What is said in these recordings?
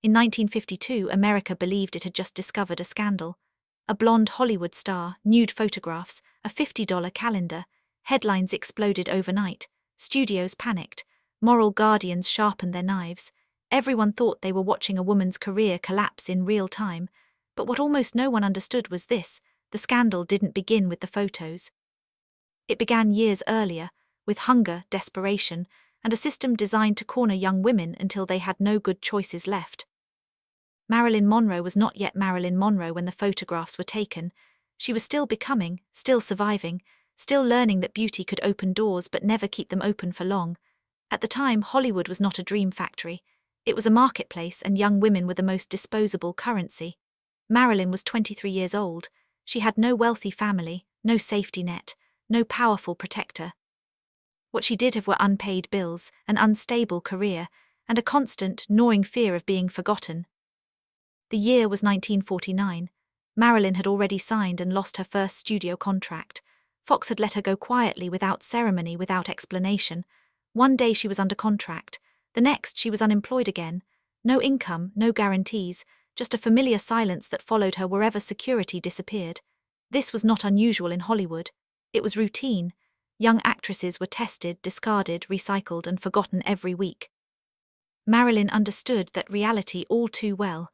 In 1952, America believed it had just discovered a scandal. A blonde Hollywood star, nude photographs, a $50 calendar. Headlines exploded overnight. Studios panicked. Moral guardians sharpened their knives. Everyone thought they were watching a woman's career collapse in real time. But what almost no one understood was this: the scandal didn't begin with the photos. It began years earlier, with hunger, desperation, and a system designed to corner young women until they had no good choices left. Marilyn Monroe was not yet Marilyn Monroe when the photographs were taken. She was still becoming, still surviving, still learning that beauty could open doors but never keep them open for long. At the time, Hollywood was not a dream factory. It was a marketplace, and young women were the most disposable currency. Marilyn was 23 years old. She had no wealthy family, no safety net, no powerful protector. What she did have were unpaid bills, an unstable career, and a constant, gnawing fear of being forgotten. The year was 1949. Marilyn had already signed and lost her first studio contract. Fox had let her go quietly, without ceremony, without explanation. One day she was under contract, the next she was unemployed again. No income, no guarantees, just a familiar silence that followed her wherever security disappeared. This was not unusual in Hollywood. It was routine. Young actresses were tested, discarded, recycled, and forgotten every week. Marilyn understood that reality all too well.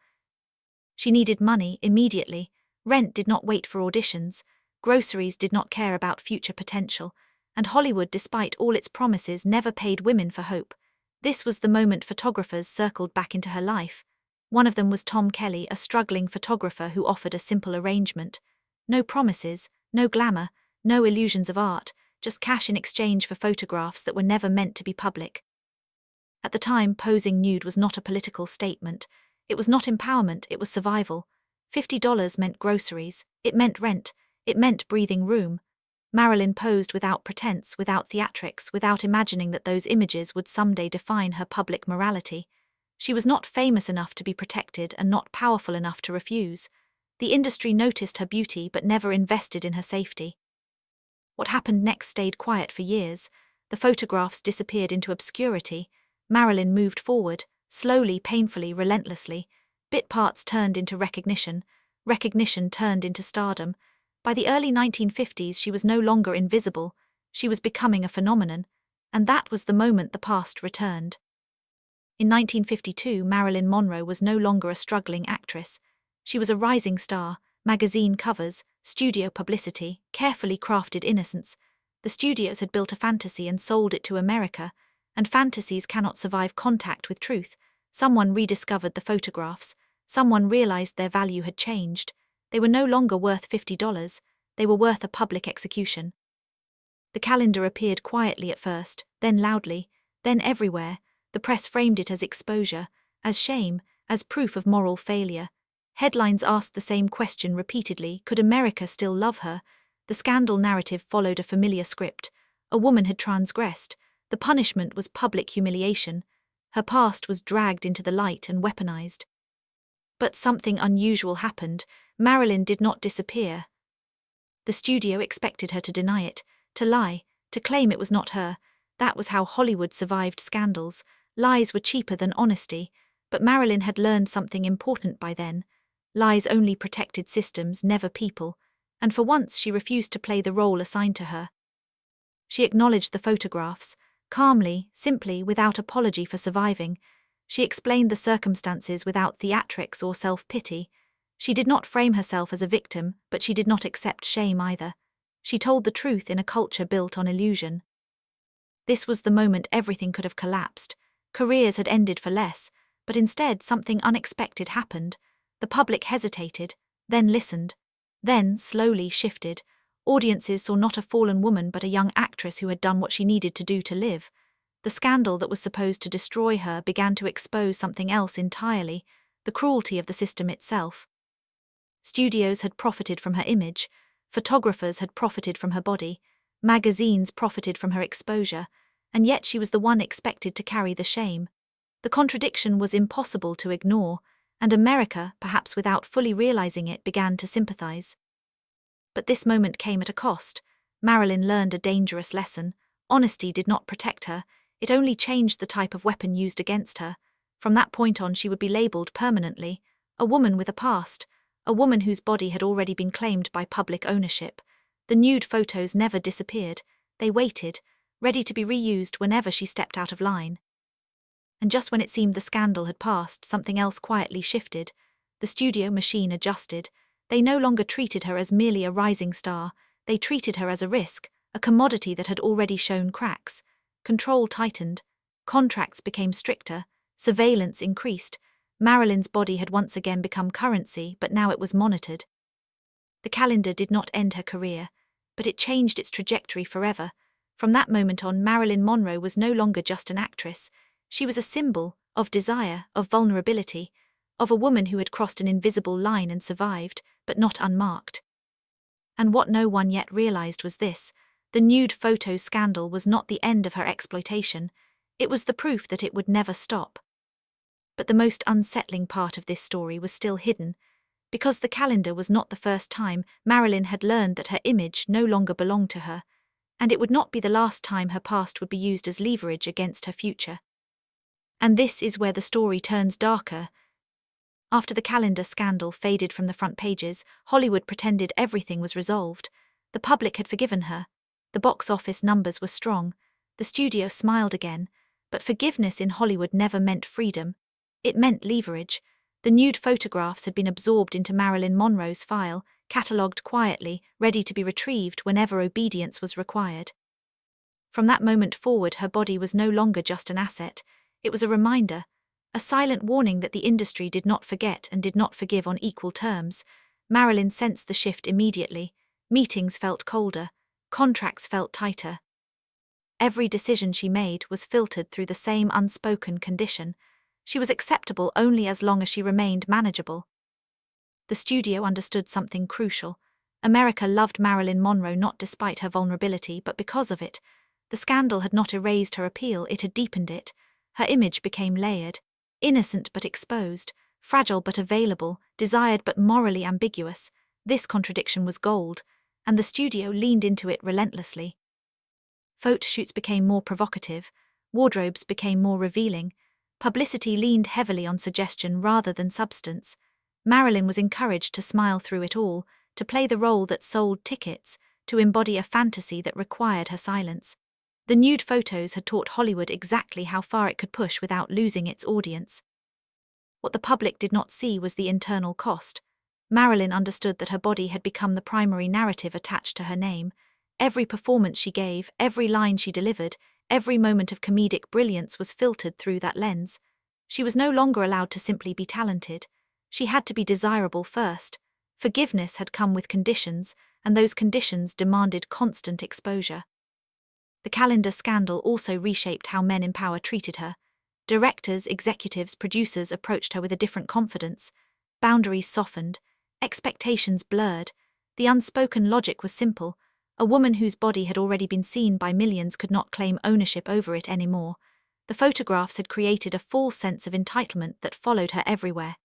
She needed money immediately. Rent did not wait for auditions. Groceries did not care about future potential. And Hollywood, despite all its promises, never paid women for hope. This was the moment photographers circled back into her life. One of them was Tom Kelly, a struggling photographer who offered a simple arrangement. No promises, no glamour, no illusions of art, just cash in exchange for photographs that were never meant to be public. At the time, posing nude was not a political statement. It was not empowerment, it was survival. $50 meant groceries, it meant rent, it meant breathing room. Marilyn posed without pretense, without theatrics, without imagining that those images would someday define her public morality. She was not famous enough to be protected and not powerful enough to refuse. The industry noticed her beauty but never invested in her safety. What happened next stayed quiet for years. The photographs disappeared into obscurity. Marilyn moved forward, slowly, painfully, relentlessly. Bit parts turned into recognition. Recognition turned into stardom. By the early 1950s, she was no longer invisible. She was becoming a phenomenon. And that was the moment the past returned. In 1952, Marilyn Monroe was no longer a struggling actress. She was a rising star. Magazine covers, studio publicity, carefully crafted innocence. The studios had built a fantasy and sold it to America, and fantasies cannot survive contact with truth. Someone rediscovered the photographs. Someone realized their value had changed. They were no longer worth $50, they were worth a public execution. The calendar appeared quietly at first, then loudly, then everywhere. The press framed it as exposure, as shame, as proof of moral failure. Headlines asked the same question repeatedly: could America still love her? The scandal narrative followed a familiar script. A woman had transgressed. The punishment was public humiliation. Her past was dragged into the light and weaponized. But something unusual happened. Marilyn did not disappear. The studio expected her to deny it, to lie, to claim it was not her. That was how Hollywood survived scandals. Lies were cheaper than honesty. But Marilyn had learned something important by then. Lies only protected systems, never people. And for once she refused to play the role assigned to her. She acknowledged the photographs, calmly, simply, without apology for surviving. She explained the circumstances without theatrics or self-pity. She did not frame herself as a victim, but she did not accept shame either. She told the truth in a culture built on illusion. This was the moment everything could have collapsed. Careers had ended for less, but instead something unexpected happened. The public hesitated, then listened, then slowly shifted. Audiences saw not a fallen woman but a young actress who had done what she needed to do to live. The scandal that was supposed to destroy her began to expose something else entirely: the cruelty of the system itself. Studios had profited from her image, photographers had profited from her body, magazines profited from her exposure, and yet she was the one expected to carry the shame. The contradiction was impossible to ignore, and America, perhaps without fully realizing it, began to sympathize. But this moment came at a cost. Marilyn learned a dangerous lesson. Honesty did not protect her, it only changed the type of weapon used against her. From that point on, she would be labeled permanently a woman with a past, a woman whose body had already been claimed by public ownership. The nude photos never disappeared. They waited, ready to be reused whenever she stepped out of line. And just when it seemed the scandal had passed, something else quietly shifted. The studio machine adjusted. They no longer treated her as merely a rising star. They treated her as a risk, a commodity that had already shown cracks. Control tightened. Contracts became stricter. Surveillance increased. Marilyn's body had once again become currency, but now it was monitored. The calendar did not end her career, but it changed its trajectory forever. From that moment on, Marilyn Monroe was no longer just an actress. She was a symbol of desire, of vulnerability, of a woman who had crossed an invisible line and survived, but not unmarked. And what no one yet realized was this: the nude photos scandal was not the end of her exploitation. It was the proof that it would never stop. But the most unsettling part of this story was still hidden. Because the calendar was not the first time Marilyn had learned that her image no longer belonged to her, and it would not be the last time her past would be used as leverage against her future. And this is where the story turns darker. After the calendar scandal faded from the front pages, Hollywood pretended everything was resolved. The public had forgiven her. The box office numbers were strong. The studio smiled again. But forgiveness in Hollywood never meant freedom. It meant leverage. The nude photographs had been absorbed into Marilyn Monroe's file, catalogued quietly, ready to be retrieved whenever obedience was required. From that moment forward, her body was no longer just an asset. It was a reminder, a silent warning that the industry did not forget and did not forgive on equal terms. Marilyn sensed the shift immediately. Meetings felt colder. Contracts felt tighter. Every decision she made was filtered through the same unspoken condition. She was acceptable only as long as she remained manageable. The studio understood something crucial. America loved Marilyn Monroe not despite her vulnerability, but because of it. The scandal had not erased her appeal, it had deepened it. Her image became layered, innocent but exposed, fragile but available, desired but morally ambiguous. This contradiction was gold, and the studio leaned into it relentlessly. Photo shoots became more provocative, wardrobes became more revealing, publicity leaned heavily on suggestion rather than substance. Marilyn was encouraged to smile through it all, to play the role that sold tickets, to embody a fantasy that required her silence. The nude photos had taught Hollywood exactly how far it could push without losing its audience. What the public did not see was the internal cost. Marilyn understood that her body had become the primary narrative attached to her name. Every performance she gave, every line she delivered, every moment of comedic brilliance was filtered through that lens. She was no longer allowed to simply be talented. She had to be desirable first. Forgiveness had come with conditions, and those conditions demanded constant exposure. The calendar scandal also reshaped how men in power treated her. Directors, executives, producers approached her with a different confidence. Boundaries softened, expectations blurred. The unspoken logic was simple. A woman whose body had already been seen by millions could not claim ownership over it anymore. The photographs had created a false sense of entitlement that followed her everywhere.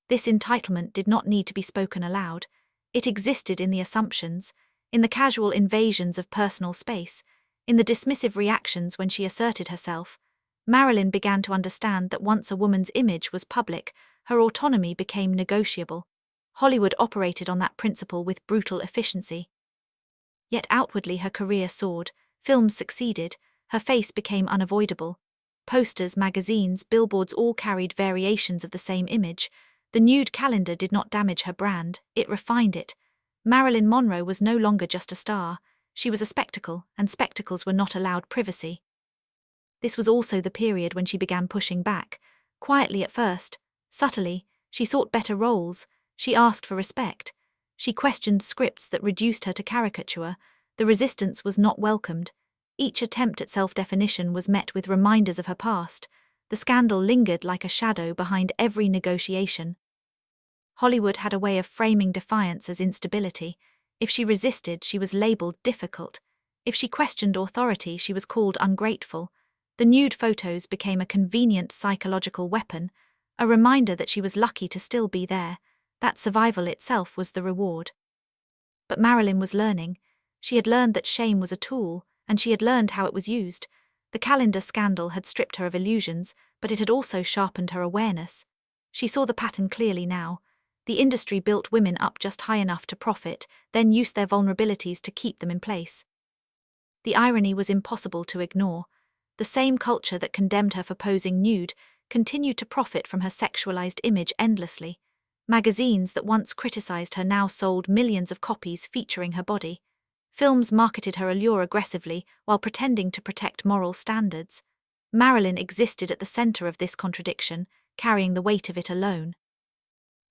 This entitlement did not need to be spoken aloud. It existed in the assumptions, in the casual invasions of personal space, in the dismissive reactions when she asserted herself. Marilyn began to understand that once a woman's image was public, her autonomy became negotiable. Hollywood operated on that principle with brutal efficiency. Yet outwardly her career soared, films succeeded, her face became unavoidable. Posters, magazines, billboards all carried variations of the same image. The nude calendar did not damage her brand, it refined it. Marilyn Monroe was no longer just a star, she was a spectacle, and spectacles were not allowed privacy. This was also the period when she began pushing back. Quietly at first, subtly, she sought better roles, she asked for respect. She questioned scripts that reduced her to caricature. The resistance was not welcomed. Each attempt at self-definition was met with reminders of her past. The scandal lingered like a shadow behind every negotiation. Hollywood had a way of framing defiance as instability. If she resisted, she was labeled difficult. If she questioned authority, she was called ungrateful. The nude photos became a convenient psychological weapon, a reminder that she was lucky to still be there, that survival itself was the reward. But Marilyn was learning. She had learned that shame was a tool, and she had learned how it was used. The calendar scandal had stripped her of illusions, but it had also sharpened her awareness. She saw the pattern clearly now. The industry built women up just high enough to profit, then used their vulnerabilities to keep them in place. The irony was impossible to ignore. The same culture that condemned her for posing nude continued to profit from her sexualized image endlessly. Magazines that once criticized her now sold millions of copies featuring her body. Films marketed her allure aggressively while pretending to protect moral standards. Marilyn existed at the center of this contradiction, carrying the weight of it alone.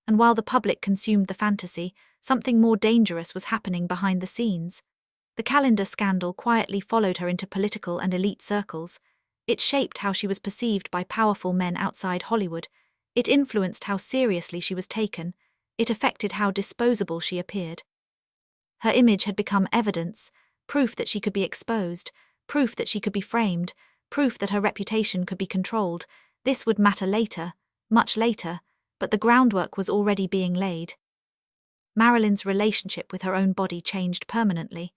And while the public consumed the fantasy, something more dangerous was happening behind the scenes. The calendar scandal quietly followed her into political and elite circles. It shaped how she was perceived by powerful men outside Hollywood. It influenced how seriously she was taken. It affected how disposable she appeared. Her image had become evidence, proof that she could be exposed, proof that she could be framed, proof that her reputation could be controlled. This would matter later, much later, but the groundwork was already being laid. Marilyn's relationship with her own body changed permanently.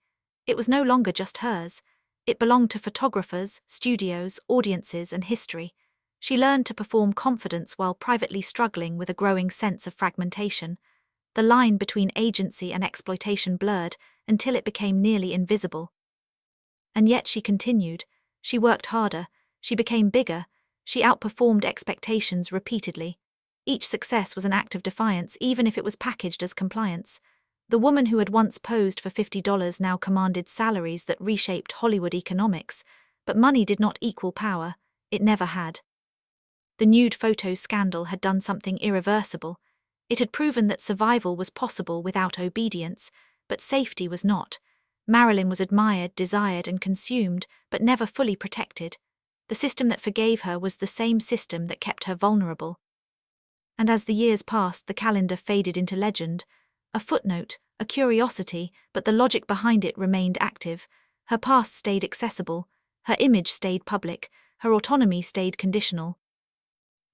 It was no longer just hers. It belonged to photographers, studios, audiences, and history. She learned to perform confidence while privately struggling with a growing sense of fragmentation. The line between agency and exploitation blurred until it became nearly invisible. And yet she continued. She worked harder. She became bigger. She outperformed expectations repeatedly. Each success was an act of defiance, even if it was packaged as compliance. The woman who had once posed for $50 now commanded salaries that reshaped Hollywood economics, but money did not equal power. It never had. The nude photos scandal had done something irreversible. It had proven that survival was possible without obedience, but safety was not. Marilyn was admired, desired, and consumed, but never fully protected. The system that forgave her was the same system that kept her vulnerable. And as the years passed, the calendar faded into legend. A footnote, a curiosity, but the logic behind it remained active. Her past stayed accessible, her image stayed public, her autonomy stayed conditional.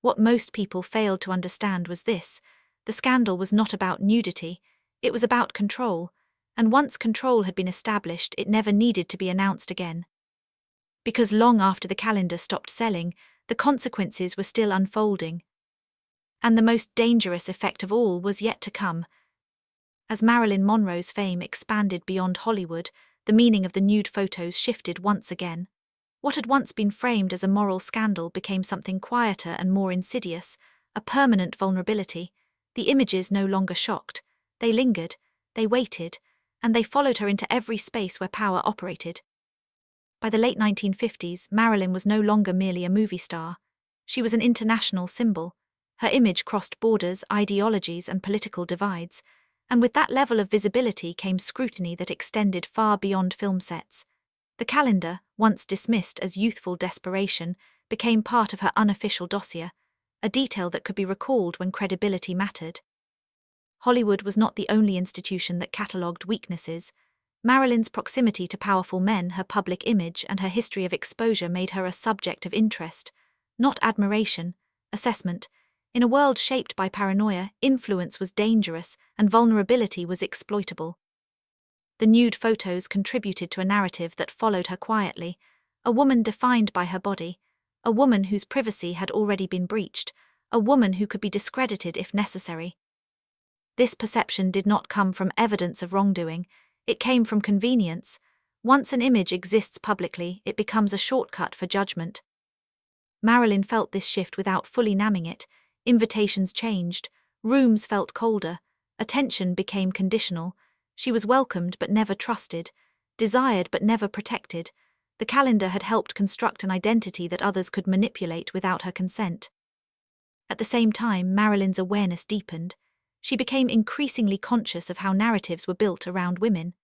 What most people failed to understand was this: the scandal was not about nudity, it was about control, and once control had been established, it never needed to be announced again. Because long after the calendar stopped selling, the consequences were still unfolding. And the most dangerous effect of all was yet to come. As Marilyn Monroe's fame expanded beyond Hollywood, the meaning of the nude photos shifted once again. What had once been framed as a moral scandal became something quieter and more insidious, a permanent vulnerability. The images no longer shocked. They lingered, they waited, and they followed her into every space where power operated. By the late 1950s, Marilyn was no longer merely a movie star. She was an international symbol. Her image crossed borders, ideologies, and political divides. And with that level of visibility came scrutiny that extended far beyond film sets. The calendar, once dismissed as youthful desperation, became part of her unofficial dossier, a detail that could be recalled when credibility mattered. Hollywood was not the only institution that catalogued weaknesses. Marilyn's proximity to powerful men, her public image, and her history of exposure made her a subject of interest, not admiration, assessment. In a world shaped by paranoia, influence was dangerous and vulnerability was exploitable. The nude photos contributed to a narrative that followed her quietly, a woman defined by her body, a woman whose privacy had already been breached, a woman who could be discredited if necessary. This perception did not come from evidence of wrongdoing, it came from convenience. Once an image exists publicly, it becomes a shortcut for judgment. Marilyn felt this shift without fully naming it. Invitations changed, rooms felt colder, attention became conditional. She was welcomed but never trusted, desired but never protected. The calendar had helped construct an identity that others could manipulate without her consent. At the same time, Marilyn's awareness deepened. She became increasingly conscious of how narratives were built around women,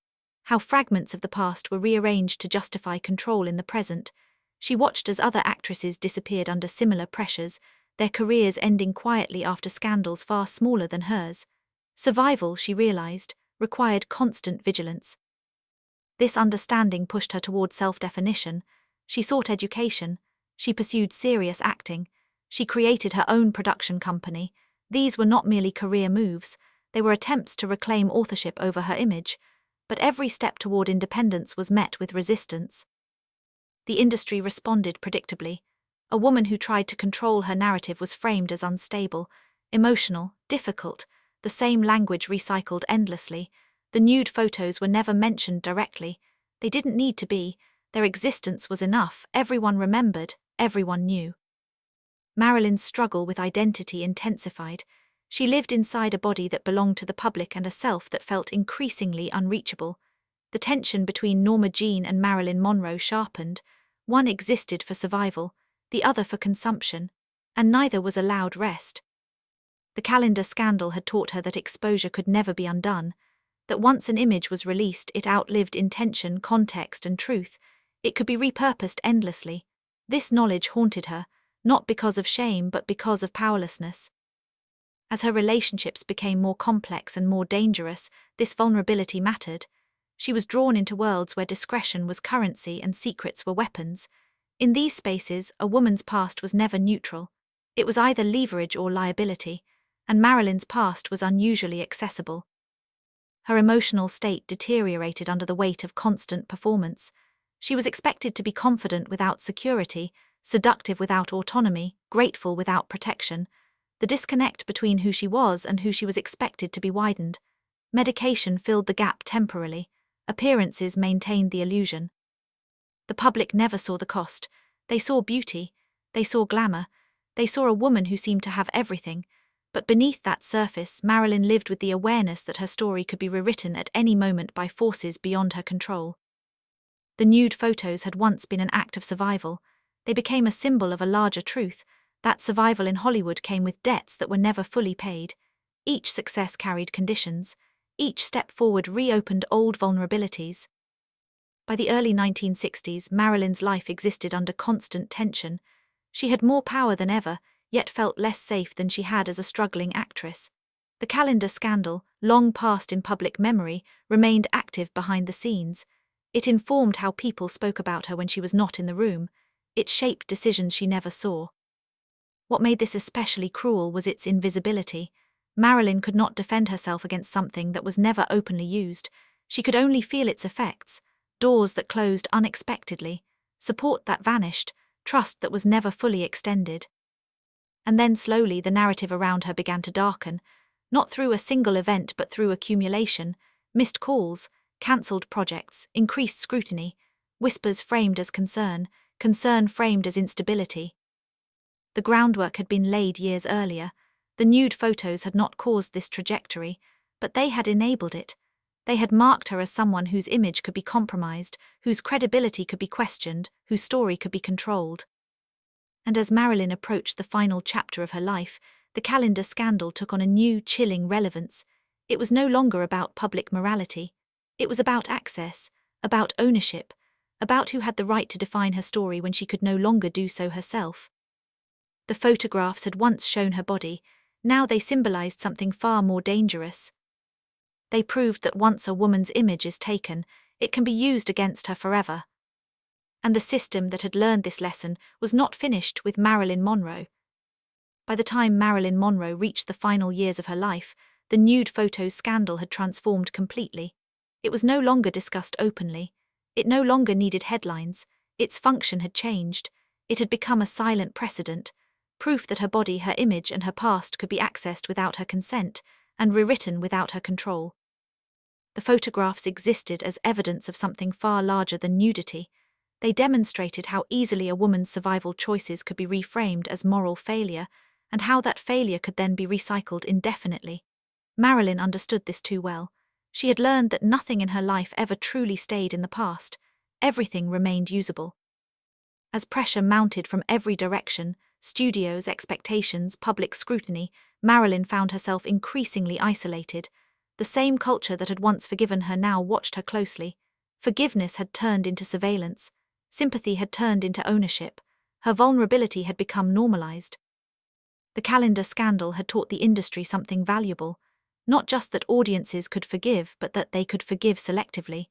how fragments of the past were rearranged to justify control in the present. She watched as other actresses disappeared under similar pressures, their careers ending quietly after scandals far smaller than hers. Survival, she realized, required constant vigilance. This understanding pushed her toward self-definition. She sought education. She pursued serious acting. She created her own production company. These were not merely career moves, they were attempts to reclaim authorship over her image. But every step toward independence was met with resistance. The industry responded predictably. A woman who tried to control her narrative was framed as unstable, emotional, difficult, the same language recycled endlessly. The nude photos were never mentioned directly. They didn't need to be. Their existence was enough. Everyone remembered, everyone knew. Marilyn's struggle with identity intensified. She lived inside a body that belonged to the public and a self that felt increasingly unreachable. The tension between Norma Jean and Marilyn Monroe sharpened. One existed for survival, the other for consumption, and neither was allowed rest. The calendar scandal had taught her that exposure could never be undone, that once an image was released, it outlived intention, context, and truth. It could be repurposed endlessly. This knowledge haunted her, not because of shame but because of powerlessness. As her relationships became more complex and more dangerous, this vulnerability mattered. She was drawn into worlds where discretion was currency and secrets were weapons. In these spaces, a woman's past was never neutral. It was either leverage or liability, and Marilyn's past was unusually accessible. Her emotional state deteriorated under the weight of constant performance. She was expected to be confident without security, seductive without autonomy, grateful without protection. The disconnect between who she was and who she was expected to be widened. Medication filled the gap temporarily. Appearances maintained the illusion. The public never saw the cost. They saw beauty. They saw glamour. They saw a woman who seemed to have everything. But beneath that surface, Marilyn lived with the awareness that her story could be rewritten at any moment by forces beyond her control. The nude photos had once been an act of survival. They became a symbol of a larger truth. That survival in Hollywood came with debts that were never fully paid. Each success carried conditions. Each step forward reopened old vulnerabilities. By the early 1960s, Marilyn's life existed under constant tension. She had more power than ever, yet felt less safe than she had as a struggling actress. The calendar scandal, long past in public memory, remained active behind the scenes. It informed how people spoke about her when she was not in the room. It shaped decisions she never saw. What made this especially cruel was its invisibility. Marilyn could not defend herself against something that was never openly used. She could only feel its effects, doors that closed unexpectedly, support that vanished, trust that was never fully extended. And then slowly the narrative around her began to darken, not through a single event but through accumulation, missed calls, cancelled projects, increased scrutiny, whispers framed as concern, concern framed as instability. The groundwork had been laid years earlier. The nude photos had not caused this trajectory, but they had enabled it. They had marked her as someone whose image could be compromised, whose credibility could be questioned, whose story could be controlled. And as Marilyn approached the final chapter of her life, the calendar scandal took on a new, chilling relevance. It was no longer about public morality. It was about access, about ownership, about who had the right to define her story when she could no longer do so herself. The photographs had once shown her body. Now they symbolized something far more dangerous. They proved that once a woman's image is taken, it can be used against her forever. And the system that had learned this lesson was not finished with Marilyn Monroe. By the time Marilyn Monroe reached the final years of her life, the nude photos scandal had transformed completely. It was no longer discussed openly. It no longer needed headlines. Its function had changed. It had become a silent precedent, proof that her body, her image, and her past could be accessed without her consent and rewritten without her control. The photographs existed as evidence of something far larger than nudity. They demonstrated how easily a woman's survival choices could be reframed as moral failure, and how that failure could then be recycled indefinitely. Marilyn understood this too well. She had learned that nothing in her life ever truly stayed in the past. Everything remained usable. As pressure mounted from every direction, studios, expectations, public scrutiny, Marilyn found herself increasingly isolated. The same culture that had once forgiven her now watched her closely. Forgiveness had turned into surveillance. Sympathy had turned into ownership. Her vulnerability had become normalized. The calendar scandal had taught the industry something valuable. Not just that audiences could forgive, but that they could forgive selectively.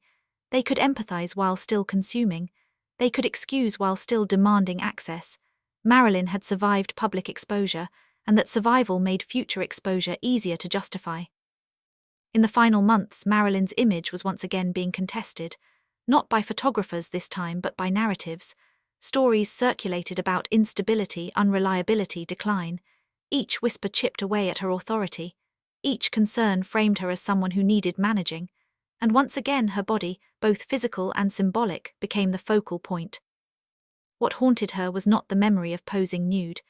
They could empathize while still consuming. They could excuse while still demanding access. Marilyn had survived public exposure, and that survival made future exposure easier to justify. In the final months, Marilyn's image was once again being contested. not by photographers this time but by narratives. Stories circulated about instability, unreliability, decline. Each whisper chipped away at her authority. Each concern framed her as someone who needed managing. And once again her body, both physical and symbolic, became the focal point. What haunted her was not the memory of posing nude.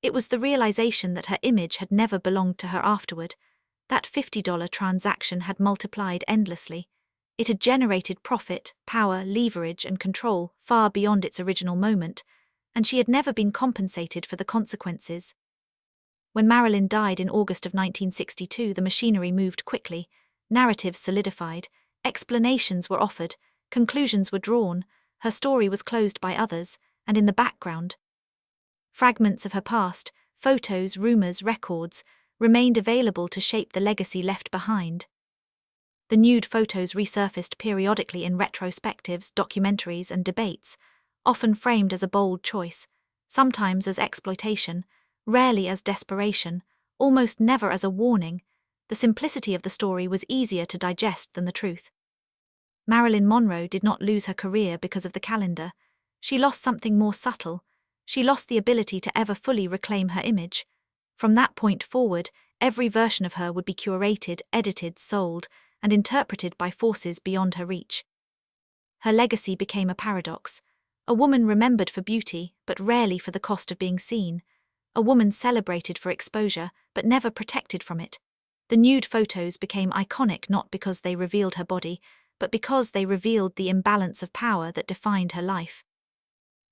It was the realization that her image had never belonged to her afterward. That $50 transaction had multiplied endlessly. It had generated profit, power, leverage, and control far beyond its original moment, and she had never been compensated for the consequences. When Marilyn died in August of 1962, the machinery moved quickly, narratives solidified, explanations were offered, conclusions were drawn, her story was closed by others, and in the background, fragments of her past, photos, rumors, records, remained available to shape the legacy left behind. The nude photos resurfaced periodically in retrospectives, documentaries, and debates, often framed as a bold choice, sometimes as exploitation, rarely as desperation, almost never as a warning. The simplicity of the story was easier to digest than the truth. Marilyn Monroe did not lose her career because of the calendar. She lost something more subtle. She lost the ability to ever fully reclaim her image. From that point forward, every version of her would be curated, edited, sold, and interpreted by forces beyond her reach. Her legacy became a paradox. A woman remembered for beauty, but rarely for the cost of being seen. A woman celebrated for exposure, but never protected from it. The nude photos became iconic not because they revealed her body, but because they revealed the imbalance of power that defined her life.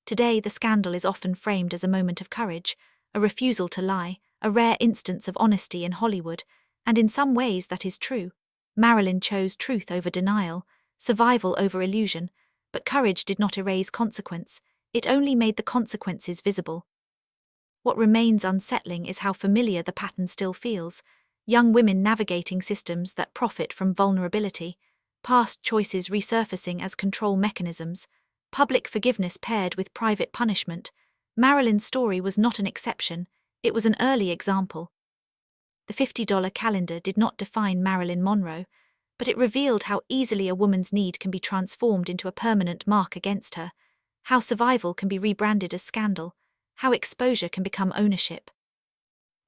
Today, the scandal is often framed as a moment of courage, a refusal to lie, a rare instance of honesty in Hollywood, and in some ways that is true. Marilyn chose truth over denial, survival over illusion, but courage did not erase consequence, it only made the consequences visible. What remains unsettling is how familiar the pattern still feels: young women navigating systems that profit from vulnerability, past choices resurfacing as control mechanisms, public forgiveness paired with private punishment. Marilyn's story was not an exception, it was an early example. The $50 calendar did not define Marilyn Monroe, but it revealed how easily a woman's need can be transformed into a permanent mark against her, how survival can be rebranded as scandal, how exposure can become ownership.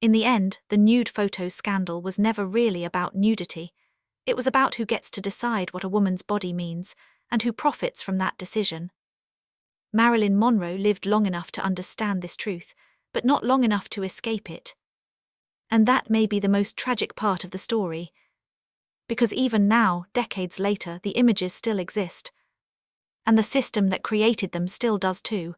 In the end, the nude photos scandal was never really about nudity. It was about who gets to decide what a woman's body means, and who profits from that decision. Marilyn Monroe lived long enough to understand this truth, but not long enough to escape it. And that may be the most tragic part of the story. Because even now, decades later, the images still exist. And the system that created them still does too.